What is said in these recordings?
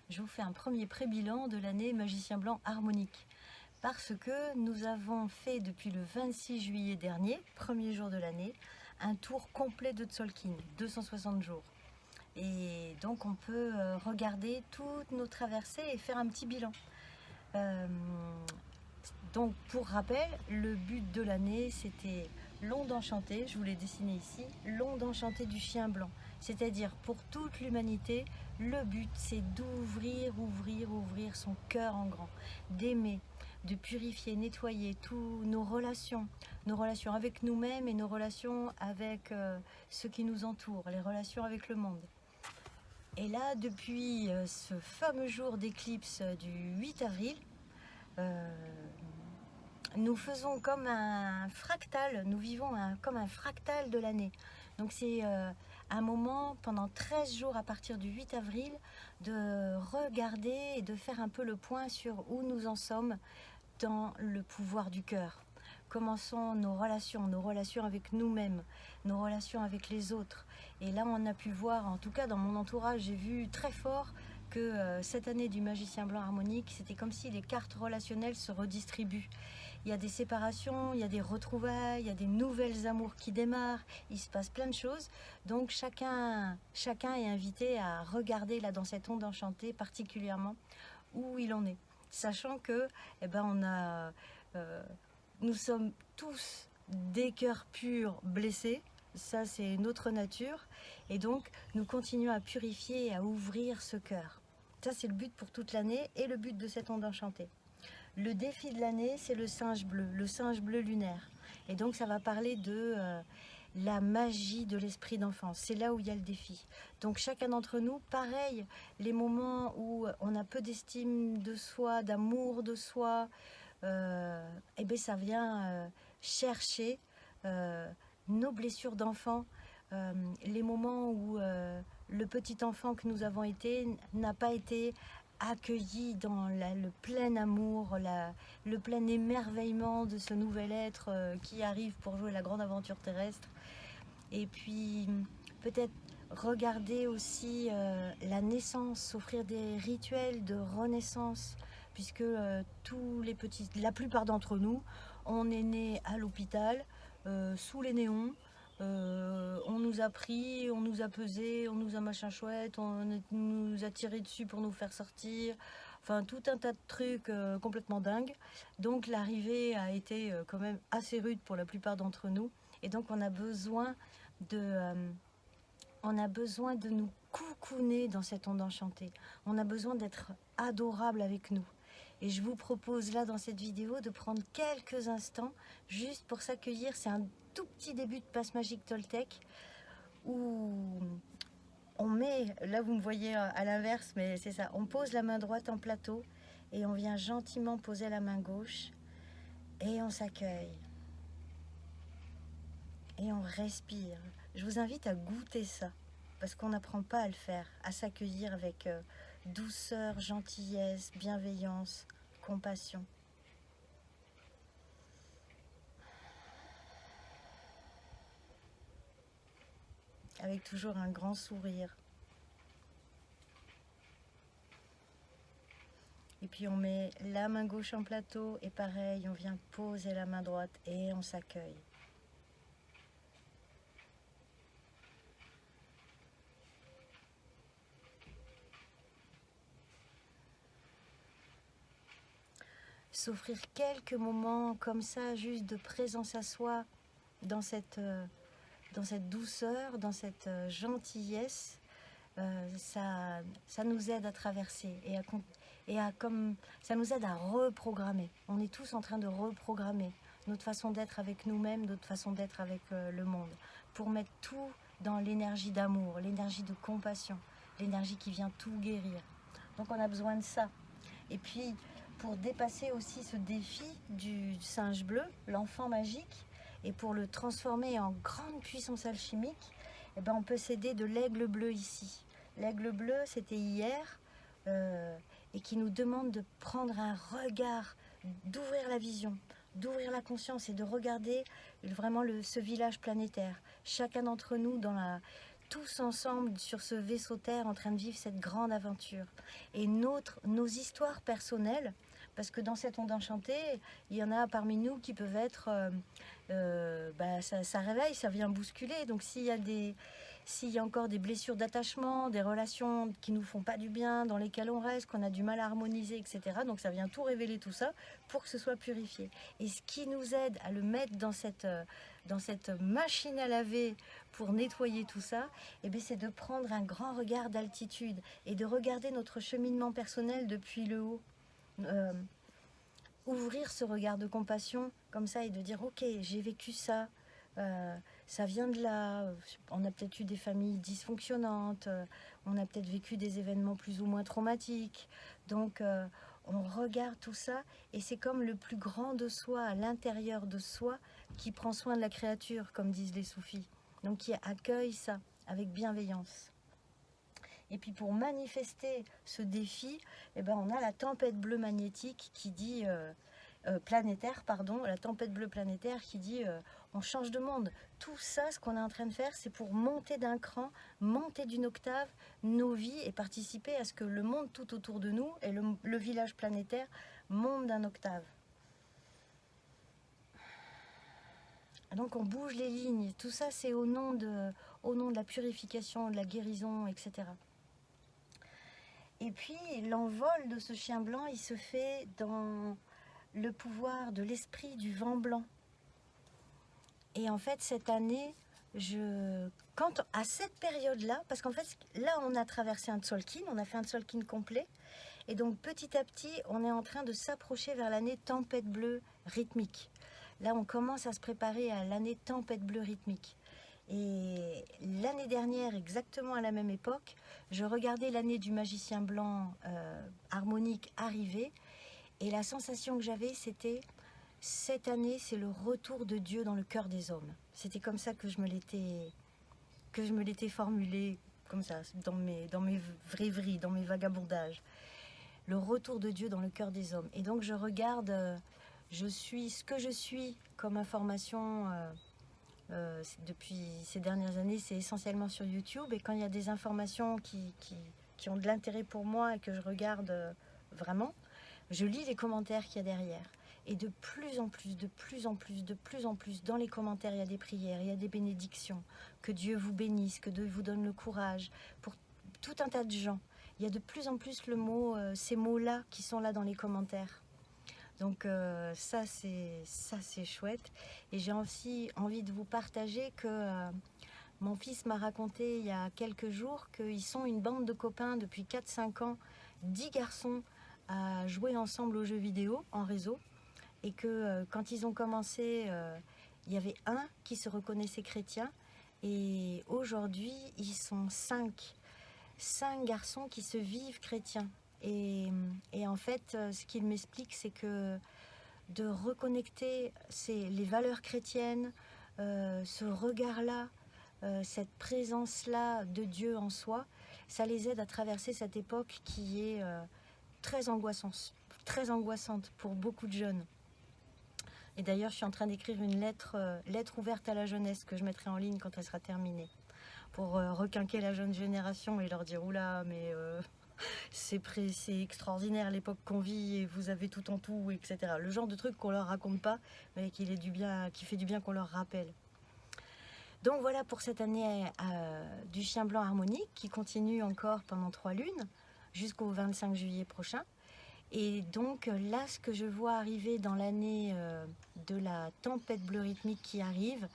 je vous fais un premier pré-bilan de l'année Magicien Blanc Harmonique. Parce que nous avons fait depuis le 26 juillet dernier, premier jour de l'année, un tour complet de Tzolk'in, 260 jours. Et donc on peut regarder toutes nos traversées et faire un petit bilan. Donc pour rappel, le but de l'année c'était l'onde enchantée, je vous l'ai dessiné ici, l'onde enchantée du chien blanc. C'est-à-dire pour toute l'humanité, le but c'est d'ouvrir, ouvrir son cœur en grand, d'aimer, de purifier, nettoyer toutes nos relations avec nous-mêmes et nos relations avec ceux qui nous entourent, les relations avec le monde. Et là, depuis ce fameux jour d'éclipse du 8 avril, nous faisons comme un fractal, nous vivons comme un fractal de l'année. Donc c'est un moment pendant 13 jours à partir du 8 avril de regarder et de faire un peu le point sur où nous en sommes dans le pouvoir du cœur. Comment sont nos relations avec nous-mêmes, nos relations avec les autres. Et là on a pu voir, en tout cas dans mon entourage, j'ai vu très fort que cette année du Magicien Blanc Harmonique, c'était comme si les cartes relationnelles se redistribuent. Il y a des séparations, il y a des retrouvailles, il y a des nouvelles amours qui démarrent, il se passe plein de choses. Donc chacun est invité à regarder là dans cette onde enchantée particulièrement où il en est. Sachant que nous sommes tous des cœurs purs blessés, ça c'est notre nature, et donc nous continuons à purifier et à ouvrir ce cœur. Ça c'est le but pour toute l'année et le but de cette onde enchantée. Le défi de l'année, c'est le singe bleu lunaire. Et donc ça va parler de la magie de l'esprit d'enfance. C'est là où il y a le défi. Donc chacun d'entre nous, pareil, les moments où on a peu d'estime de soi, d'amour de soi, ça vient chercher nos blessures d'enfant, les moments où le petit enfant que nous avons été n'a pas été accueilli dans le plein amour, le plein émerveillement de ce nouvel être qui arrive pour jouer la grande aventure terrestre. Et puis peut-être regarder aussi la naissance, offrir des rituels de renaissance, puisque la plupart d'entre nous, on est né à l'hôpital, sous les néons. On nous a pris, on nous a pesé, on nous a machin chouette, on nous a tiré dessus pour nous faire sortir. Enfin, tout un tas de trucs complètement dingues. Donc l'arrivée a été quand même assez rude pour la plupart d'entre nous. Et donc on a besoin de nous coucouner dans cette onde enchantée. On a besoin d'être adorable avec nous. Et je vous propose là dans cette vidéo de prendre quelques instants juste pour s'accueillir. C'est un tout petit début de passe magique Toltec où on met, là vous me voyez à l'inverse, mais c'est ça, on pose la main droite en plateau et on vient gentiment poser la main gauche et on s'accueille. Et on respire. Je vous invite à goûter ça, parce qu'on n'apprend pas à le faire, à s'accueillir avec douceur, gentillesse, bienveillance, compassion. Avec toujours un grand sourire. Et puis on met la main gauche en plateau et pareil, on vient poser la main droite et on s'accueille. S'offrir quelques moments comme ça, juste de présence à soi, dans cette douceur, dans cette gentillesse, ça nous aide à traverser ça nous aide à reprogrammer. On est tous en train de reprogrammer notre façon d'être avec nous-mêmes, notre façon d'être avec le monde, pour mettre tout dans l'énergie d'amour, l'énergie de compassion, l'énergie qui vient tout guérir. Donc on a besoin de ça. Et puis pour dépasser aussi ce défi du singe bleu, l'enfant magique, et pour le transformer en grande puissance alchimique, on peut s'aider de l'aigle bleu ici. L'aigle bleu, c'était hier, et qui nous demande de prendre un regard, d'ouvrir la vision, d'ouvrir la conscience et de regarder vraiment ce village planétaire. Chacun d'entre nous tous ensemble sur ce vaisseau Terre en train de vivre cette grande aventure. Et nos histoires personnelles, parce que dans cette onde enchantée, il y en a parmi nous qui peuvent être... ça réveille, ça vient bousculer. Donc s'il y a encore des blessures d'attachement, des relations qui nous font pas du bien, dans lesquelles on reste, qu'on a du mal à harmoniser, etc. Donc ça vient tout révéler tout ça pour que ce soit purifié. Et ce qui nous aide à le mettre dans cette machine à laver pour nettoyer tout ça, c'est de prendre un grand regard d'altitude et de regarder notre cheminement personnel depuis le haut. Ouvrir ce regard de compassion comme ça et de dire ok, j'ai vécu ça, ça vient de là, on a peut-être eu des familles dysfonctionnantes, on a peut-être vécu des événements plus ou moins traumatiques, donc on regarde tout ça et c'est comme le plus grand de soi à l'intérieur de soi qui prend soin de la créature, comme disent les soufis, donc qui accueille ça avec bienveillance. Et puis pour manifester ce défi, on a la tempête bleue magnétique qui dit planétaire, pardon, la tempête bleue planétaire qui dit on change de monde. Tout ça, ce qu'on est en train de faire, c'est pour monter d'un cran, monter d'une octave nos vies et participer à ce que le monde tout autour de nous et le village planétaire monte d'un octave. Donc on bouge les lignes, tout ça c'est au nom de la purification, de la guérison, etc. Et puis l'envol de ce chien blanc, il se fait dans le pouvoir de l'esprit du vent blanc. Et en fait cette année, à cette période-là, parce qu'en fait là on a traversé un Tzolk'in, on a fait un Tzolk'in complet, et donc petit à petit on est en train de s'approcher vers l'année tempête bleue rythmique. Là on commence à se préparer à l'année tempête bleue rythmique. Et l'année dernière, exactement à la même époque, je regardais l'année du magicien blanc harmonique arriver, et la sensation que j'avais, c'était cette année, c'est le retour de Dieu dans le cœur des hommes. C'était comme ça que je me l'étais formulé, comme ça, dans mes rêveries, dans mes vagabondages. Le retour de Dieu dans le cœur des hommes. Et donc je regarde, je suis ce que je suis comme information. Depuis ces dernières années, c'est essentiellement sur YouTube. Et quand il y a des informations qui ont de l'intérêt pour moi et que je regarde vraiment, je lis les commentaires qu'il y a derrière. Et de plus en plus, dans les commentaires, il y a des prières, il y a des bénédictions. Que Dieu vous bénisse, que Dieu vous donne le courage pour tout un tas de gens. Il y a de plus en plus ces mots-là qui sont là dans les commentaires. Donc ça c'est chouette. Et j'ai aussi envie de vous partager que mon fils m'a raconté il y a quelques jours qu'ils sont une bande de copains depuis 4-5 ans, 10 garçons à jouer ensemble aux jeux vidéo en réseau. Et que quand ils ont commencé, il y avait un qui se reconnaissait chrétien. Et aujourd'hui, ils sont 5 garçons qui se vivent chrétiens. Et en fait, ce qu'il m'explique, c'est que de reconnecter les valeurs chrétiennes, ce regard-là, cette présence-là de Dieu en soi, ça les aide à traverser cette époque qui est très angoissante pour beaucoup de jeunes. Et d'ailleurs, je suis en train d'écrire une lettre ouverte à la jeunesse que je mettrai en ligne quand elle sera terminée, pour requinquer la jeune génération et leur dire « Oula, mais c'est extraordinaire l'époque qu'on vit et vous avez tout en tout, etc. » Le genre de truc qu'on leur raconte pas, mais qui fait du bien qu'on leur rappelle. Donc voilà pour cette année du chien blanc harmonique qui continue encore pendant 3 lunes, jusqu'au 25 juillet prochain. Et donc là, ce que je vois arriver dans l'année de la tempête bleue rythmique qui arrive,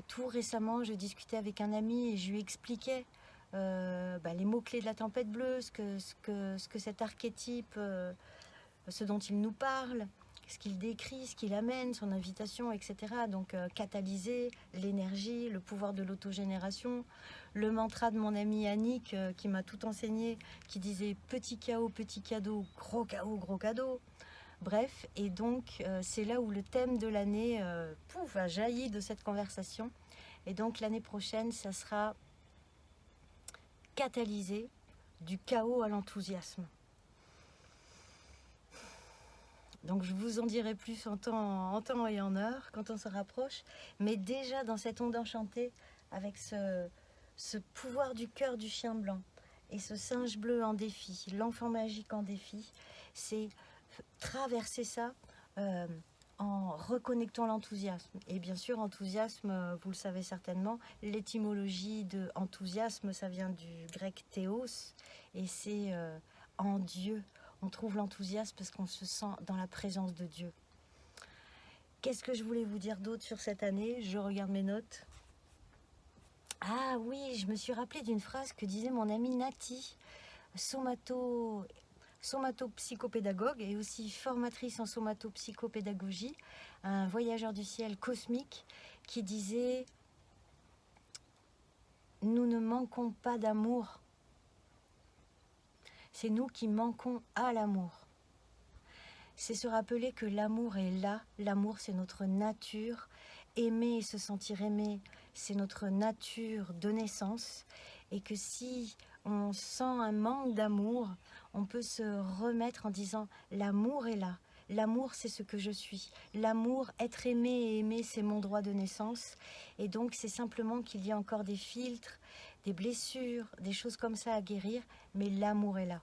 tout récemment, je discutais avec un ami et je lui expliquais les mots-clés de la tempête bleue, ce que cet archétype, ce dont il nous parle, ce qu'il décrit, ce qu'il amène, son invitation, etc. Donc catalyser l'énergie, le pouvoir de l'autogénération, le mantra de mon ami Annick qui m'a tout enseigné, qui disait petit chaos, petit cadeau, gros chaos, gros cadeau. Bref, et donc c'est là où le thème de l'année a jailli de cette conversation. Et donc l'année prochaine, ça sera catalyser du chaos à l'enthousiasme. Donc je vous en dirai plus en temps et en heure quand on se rapproche. Mais déjà dans cette onde enchantée, avec ce ce pouvoir du cœur du chien blanc et ce singe bleu en défi, l'enfant magique en défi, c'est traverser ça en reconnectant l'enthousiasme. Et bien sûr, enthousiasme, vous le savez certainement, l'étymologie de enthousiasme, ça vient du grec théos, et c'est en Dieu. On trouve l'enthousiasme parce qu'on se sent dans la présence de Dieu. Qu'est-ce que je voulais vous dire d'autre sur cette année? Je regarde mes notes. Ah oui, je me suis rappelé d'une phrase que disait mon amie Nati, somatopsychopédagogue et aussi formatrice en somatopsychopédagogie, un voyageur du ciel cosmique, qui disait « Nous ne manquons pas d'amour, c'est nous qui manquons à l'amour ». C'est se rappeler que l'amour est là, l'amour c'est notre nature, aimer et se sentir aimé, c'est notre nature de naissance, et que si on sent un manque d'amour, on peut se remettre en disant l'amour est là, l'amour c'est ce que je suis, l'amour, être aimé et aimer c'est mon droit de naissance, et donc c'est simplement qu'il y a encore des filtres, des blessures, des choses comme ça à guérir, mais l'amour est là.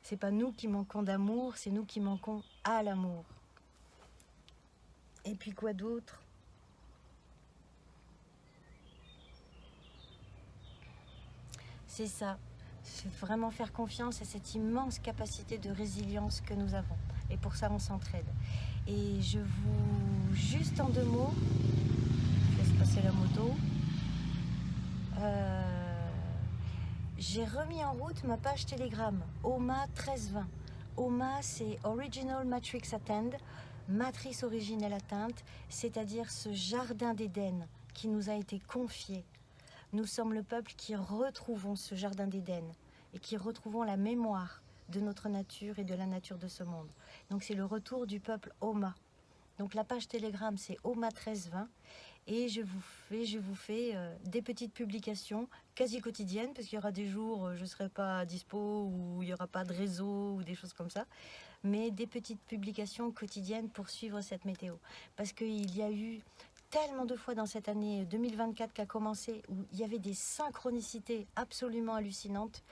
C'est pas nous qui manquons d'amour, c'est nous qui manquons à l'amour. Et puis quoi d'autre? C'est ça, c'est vraiment faire confiance à cette immense capacité de résilience que nous avons. Et pour ça, on s'entraide. Et je vous, juste en 2 mots, je laisse passer la moto. J'ai remis en route ma page Telegram, OMA 1320. OMA, c'est Original Matrix Attend, matrice originelle atteinte, c'est-à-dire ce jardin d'Éden qui nous a été confié. Nous sommes le peuple qui retrouvons ce jardin d'Éden et qui retrouvons la mémoire de notre nature et de la nature de ce monde. Donc c'est le retour du peuple OMA. Donc la page Telegram, c'est OMA 1320. Et je vous fais des petites publications quasi quotidiennes, parce qu'il y aura des jours où je ne serai pas dispo, ou il n'y aura pas de réseau, ou des choses comme ça. Mais des petites publications quotidiennes pour suivre cette météo. Parce qu'il y a eu tellement de fois dans cette année 2024 qui a commencé, où il y avait des synchronicités absolument hallucinantes.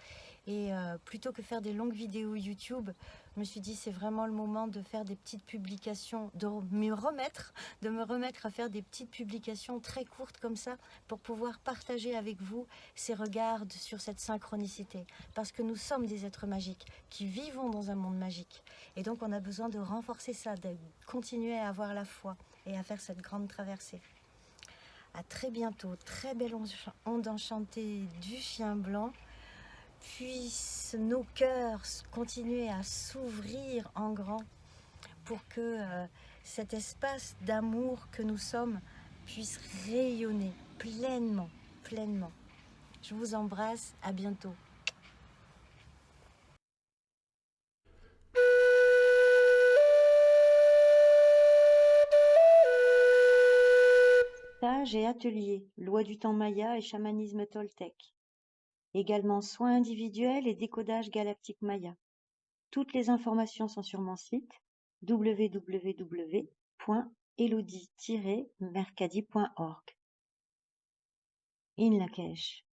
Et plutôt que faire des longues vidéos YouTube, je me suis dit c'est vraiment le moment de faire des petites publications, de me remettre à faire des petites publications très courtes comme ça pour pouvoir partager avec vous ces regards sur cette synchronicité. Parce que nous sommes des êtres magiques qui vivons dans un monde magique. Et donc on a besoin de renforcer ça, de continuer à avoir la foi et à faire cette grande traversée. À très bientôt, très belle onde enchantée du chien blanc. Puissent nos cœurs continuer à s'ouvrir en grand pour que cet espace d'amour que nous sommes puisse rayonner pleinement, pleinement. Je vous embrasse, à bientôt. Stage et atelier, loi du temps maya et chamanisme toltèque. Également soins individuels et décodage galactique maya. Toutes les informations sont sur mon site www.elodie-mercadi.org. In Lakesh.